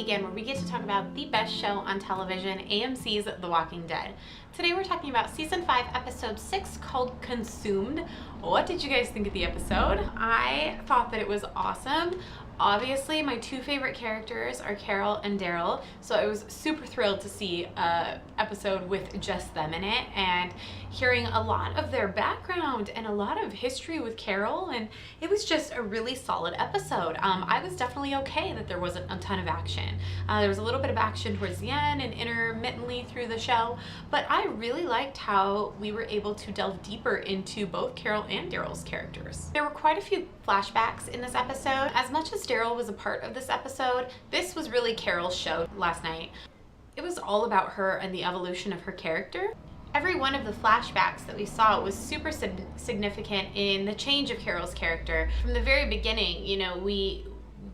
Weekend, where we get to talk about the best show on television, AMC's The Walking Dead. Today we're talking about Season 5, Episode 6, called Consumed. What did you guys think of the episode? I thought that it was awesome. Obviously, my two favorite characters are Carol and Daryl, so I was super thrilled to see an episode with just them in it, and hearing a lot of their background and a lot of history with Carol, and it was just a really solid episode. I was definitely okay that there wasn't a ton of action. There was a little bit of action towards the end and intermittently through the show, but I really liked how we were able to delve deeper into both Carol and Daryl's characters. There were quite a few flashbacks in this episode. As much as Daryl was a part of this episode, this was really Carol's show last night. It was all about her and the evolution of her character. Every one of the flashbacks that we saw was super significant in the change of Carol's character. From the very beginning, you know,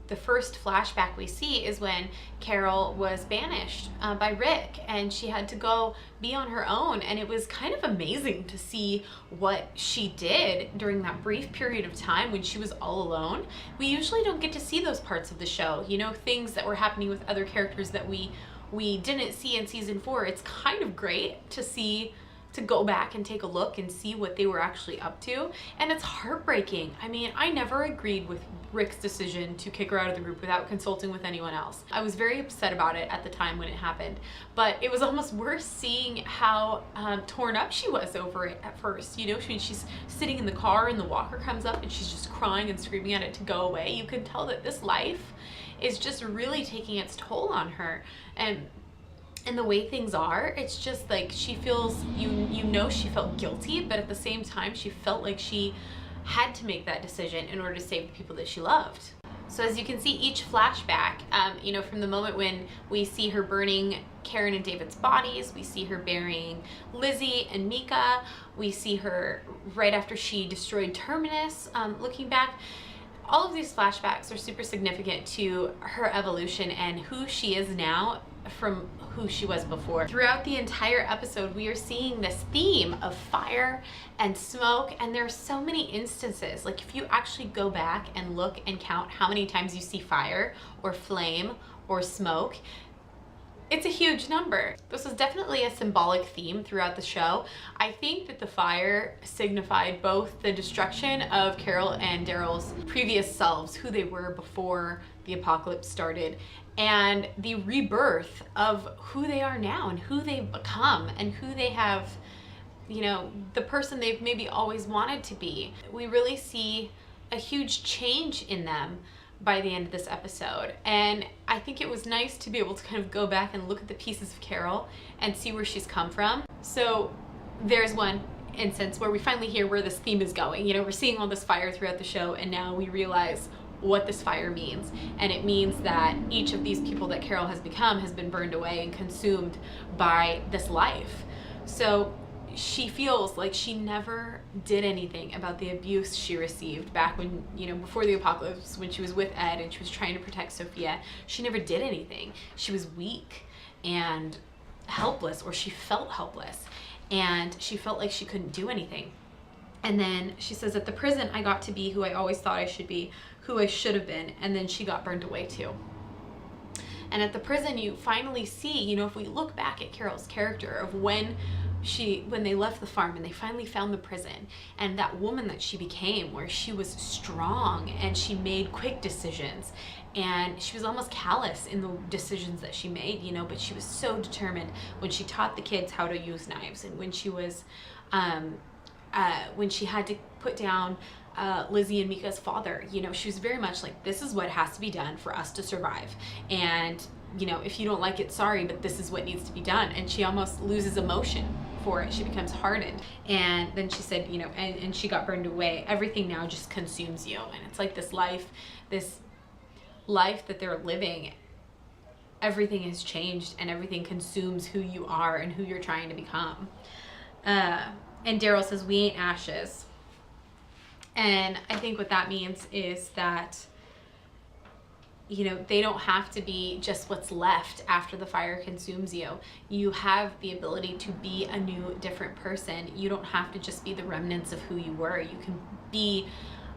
the first flashback we see is when Carol was banished by Rick, and she had to go be on her own, and it was kind of amazing to see what she did during that brief period of time when she was all alone. We usually don't get to see those parts of the show, you know, things that were happening with other characters that we didn't see in Season 4. It's kind of great to see, to go back and take a look and see what they were actually up to, and it's heartbreaking. I mean, I never agreed with Rick's decision to kick her out of the group without consulting with anyone else. I was very upset about it at the time when it happened, but it was almost worse seeing how torn up she was over it at first. You know, she's sitting in the car and the walker comes up and she's just crying and screaming at it to go away. You can tell that this life is just really taking its toll on her, and the way things are, it's just like she feels, you know, she felt guilty, but at the same time she felt like she had to make that decision in order to save the people that she loved. So as you can see, each flashback, you know, from the moment when we see her burning Karen and David's bodies, we see her burying Lizzie and Mika, we see her right after she destroyed Terminus, looking back. All of these flashbacks are super significant to her evolution and who she is now from who she was before. Throughout the entire episode, we are seeing this theme of fire and smoke, and there are so many instances. Like, if you actually go back and look and count how many times you see fire or flame or smoke, it's a huge number. This is definitely a symbolic theme throughout the show. I think that the fire signified both the destruction of Carol and Daryl's previous selves, who they were before the apocalypse started, and the rebirth of who they are now and who they've become and who they have, you know, the person they've maybe always wanted to be. We really see a huge change in them by the end of this episode, and I think it was nice to be able to kind of go back and look at the pieces of Carol and see where she's come from. So there's one instance where we finally hear where this theme is going. You know, we're seeing all this fire throughout the show, and now we realize what this fire means, and it means that each of these people that Carol has become has been burned away and consumed by this life. So she feels like she never did anything about the abuse she received back when, you know, before the apocalypse, when she was with Ed and she was trying to protect Sophia. She never did anything. She was weak and helpless, or she felt helpless, and she felt like she couldn't do anything. And then she says, at the prison, I got to be who I always thought I should be, who I should have been, and then she got burned away too. And at the prison, you finally see, you know, if we look back at Carol's character of when they left the farm and they finally found the prison, and that woman that she became, where she was strong and she made quick decisions, and she was almost callous in the decisions that she made, you know, but she was so determined when she taught the kids how to use knives, and when she was when she had to put down Lizzie and Mika's father. You know, she was very much like, this is what has to be done for us to survive, and you know, if you don't like it, sorry, but this is what needs to be done. And she almost loses emotion for it. She becomes hardened. And then she said, you know, and she got burned away. Everything now just consumes you. And it's like this life that they're living, everything has changed, and everything consumes who you are and who you're trying to become. And Daryl says, we ain't ashes. And I think what that means is that, you know, they don't have to be just what's left after the fire consumes you. You have the ability to be a new, different person. You don't have to just be the remnants of who you were. You can be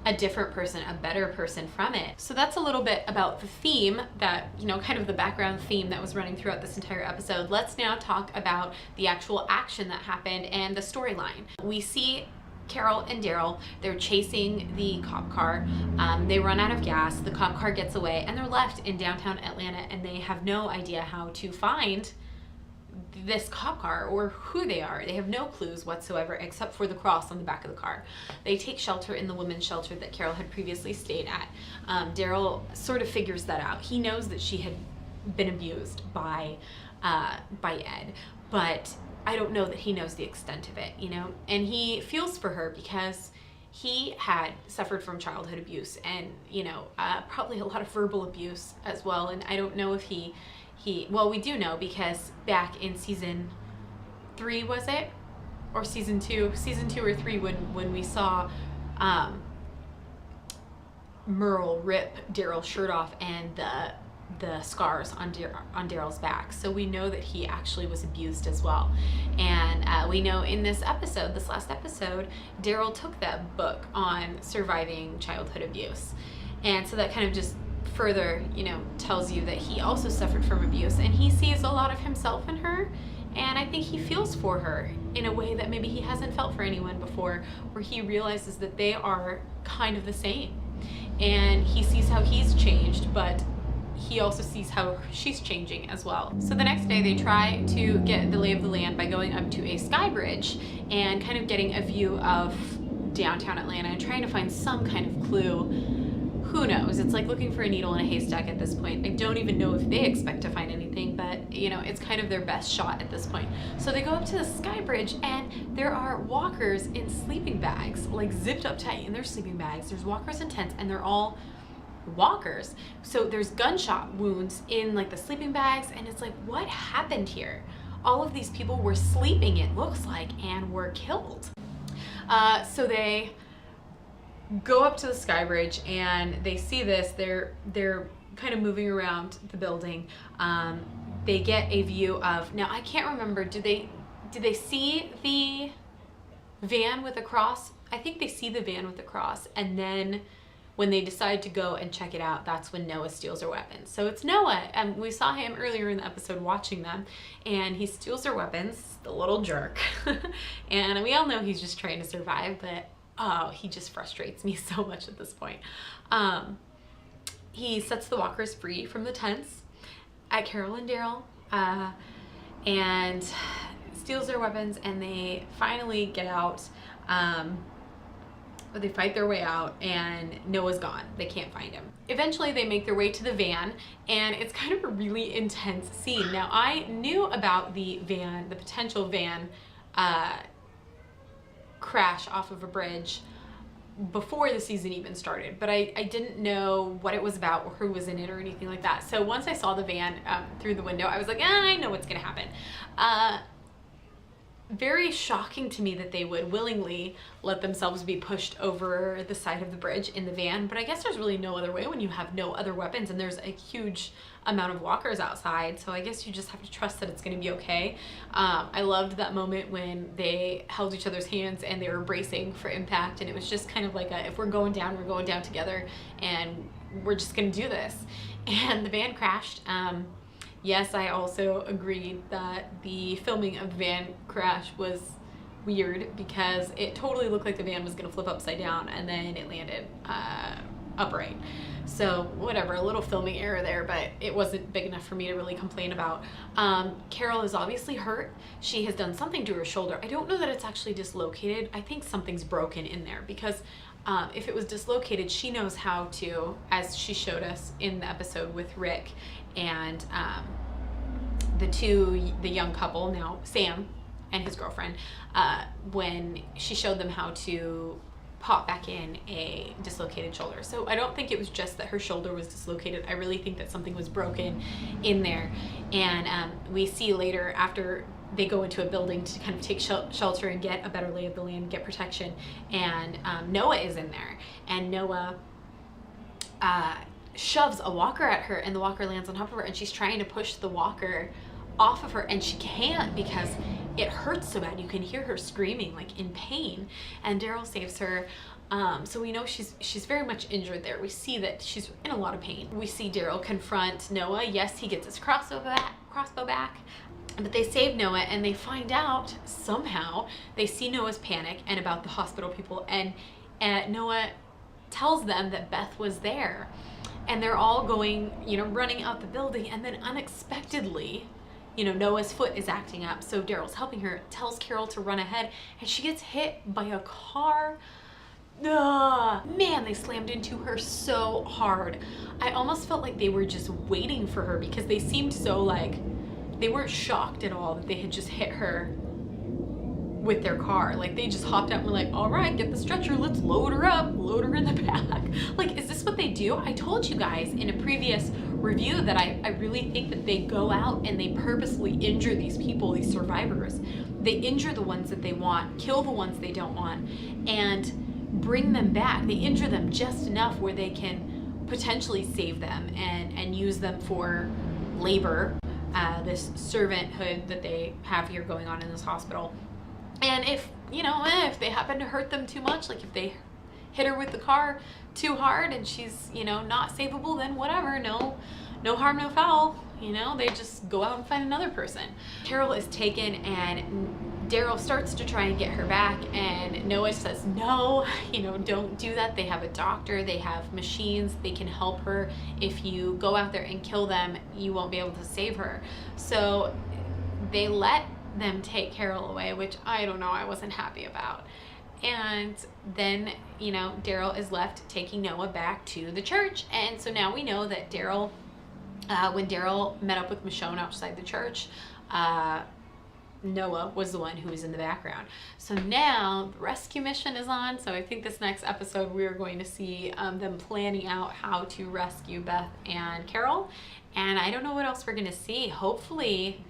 a different person, a better person from it. So that's a little bit about the theme that, you know, kind of the background theme that was running throughout this entire episode. Let's now talk about the actual action that happened and the storyline. We see Carol and Daryl, they're chasing the cop car. They run out of gas, the cop car gets away, and they're left in downtown Atlanta, and they have no idea how to find this cop car or who they are. They have no clues whatsoever except for the cross on the back of the car. They take shelter in the women's shelter that Carol had previously stayed at. Daryl sort of figures that out. He knows that she had been abused by Ed, but I don't know that he knows the extent of it, you know? And he feels for her because he had suffered from childhood abuse and, you know, probably a lot of verbal abuse as well. And I don't know if well, we do know because back in season 3, was it? Or season 2 or 3, when we saw Merle rip Daryl's shirt off and the scars on Daryl's back. So we know that he actually was abused as well. And we know in this last episode, Daryl took that book on surviving childhood abuse. And so that kind of just further, you know, tells you that he also suffered from abuse, and he sees a lot of himself in her, and I think he feels for her in a way that maybe he hasn't felt for anyone before, where he realizes that they are kind of the same, and he sees how he's changed, but he also sees how she's changing as well. So the next day they try to get the lay of the land by going up to a sky bridge and kind of getting a view of downtown Atlanta and trying to find some kind of clue. Who knows? It's like looking for a needle in a haystack at this point. I don't even know if they expect to find anything, but you know, it's kind of their best shot at this point. So they go up to the sky bridge and there are walkers in sleeping bags, like zipped up tight in their sleeping bags. There's walkers in tents and they're all walkers. So there's gunshot wounds in like the sleeping bags, and it's like, what happened here? All of these people were sleeping, it looks like, and were killed. So they go up to the sky bridge and they see this. They're kind of moving around the building. They get a view of, now I can't remember, did they see the van with the cross? I think they see the van with the cross, and then when they decide to go and check it out, that's when Noah steals their weapons. So it's Noah, and we saw him earlier in the episode watching them, and he steals their weapons, the little jerk. And we all know he's just trying to survive, but oh, he just frustrates me so much at this point. He sets the walkers free from the tents at Carol and Daryl, and steals their weapons, and they finally get out. But they fight their way out, and Noah's gone. They can't find him. Eventually they make their way to the van, and it's kind of a really intense scene. Now I knew about the potential van crash off of a bridge before the season even started, but I didn't know what it was about or who was in it or anything like that. So once I saw the van through the window, I was like, I know what's gonna happen. Very shocking to me that they would willingly let themselves be pushed over the side of the bridge in the van, but I guess there's really no other way when you have no other weapons and there's a huge amount of walkers outside, so I guess you just have to trust that it's going to be okay. I loved that moment when they held each other's hands and they were bracing for impact, and it was just kind of like if we're going down together, and we're just going to do this. And the van crashed. Yes, I also agreed that the filming of the van crash was weird because it totally looked like the van was going to flip upside down and then it landed upright. So whatever, a little filming error there, but it wasn't big enough for me to really complain about. Carol is obviously hurt. She has done something to her shoulder. I don't know that it's actually dislocated. I think something's broken in there because if it was dislocated, she knows how to, as she showed us in the episode with Rick and the young couple, now Sam and his girlfriend, when she showed them how to pop back in a dislocated shoulder. So I don't think it was just that her shoulder was dislocated. I really think that something was broken in there. And we see later, after they go into a building to kind of take shelter and get a better lay of the land, get protection, and Noah is in there, and Noah shoves a walker at her, and the walker lands on top of her, and she's trying to push the walker off of her, and she can't because it hurts so bad. You can hear her screaming like in pain, and Daryl saves her. So we know she's very much injured there. We see that she's in a lot of pain. We see Daryl confront Noah. Yes, he gets his crossbow back, but they save Noah, and they find out somehow, they see Noah's panic and about the hospital people, and Noah tells them that Beth was there, and they're all going, running out the building, and then unexpectedly, Noah's foot is acting up, so Daryl's helping her, tells Carol to run ahead, and she gets hit by a car. Man, they slammed into her so hard. I almost felt like they were just waiting for her, because they seemed so like, they weren't shocked at all that they had just hit her with their car. Like, they just hopped out and were like, all right, get the stretcher, let's load her up, load her in the back. Like, is this what they do? I told you guys in a previous review that I really think that they go out and they purposely injure these people, these survivors. They injure the ones that they want, kill the ones they don't want, and bring them back. They injure them just enough where they can potentially save them and use them for labor, this servanthood that they have here going on in this hospital. And if they happen to hurt them too much, like if they hit her with the car too hard and she's, not savable, then whatever, no harm, no foul. They just go out and find another person. Carol is taken, and Daryl starts to try and get her back, and Noah says, no, don't do that. They have a doctor, they have machines, they can help her. If you go out there and kill them, you won't be able to save her. So they let them take Carol away, which I don't know, I wasn't happy about. And then, Daryl is left taking Noah back to the church. And so now we know that Daryl, when Daryl met up with Michonne outside the church, Noah was the one who was in the background. So now the rescue mission is on. So I think this next episode we are going to see them planning out how to rescue Beth and Carol. And I don't know what else we're going to see. Hopefully,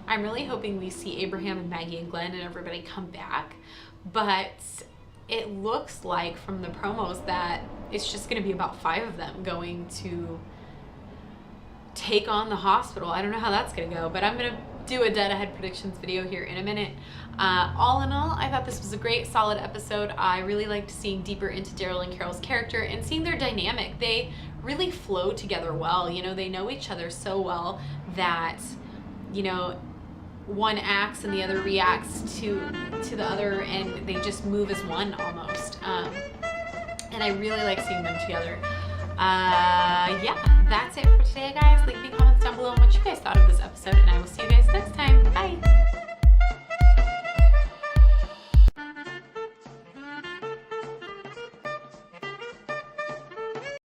I'm really hoping we see Abraham and Maggie and Glenn and everybody come back. But it looks like from the promos that it's just going to be about 5 of them going to take on the hospital. I don't know how that's going to go, but I'm going to do a dead ahead predictions video here in a minute. All in all, I thought this was a great, solid episode. I really liked seeing deeper into Daryl and Carol's character and seeing their dynamic. They really flow together well. They know each other so well that, one acts and the other reacts to the other, and they just move as one almost. And I really like seeing them together. Yeah, that's it for today, guys. Leave me comments down below on what you guys thought of this episode, and I will see you guys next time. Bye!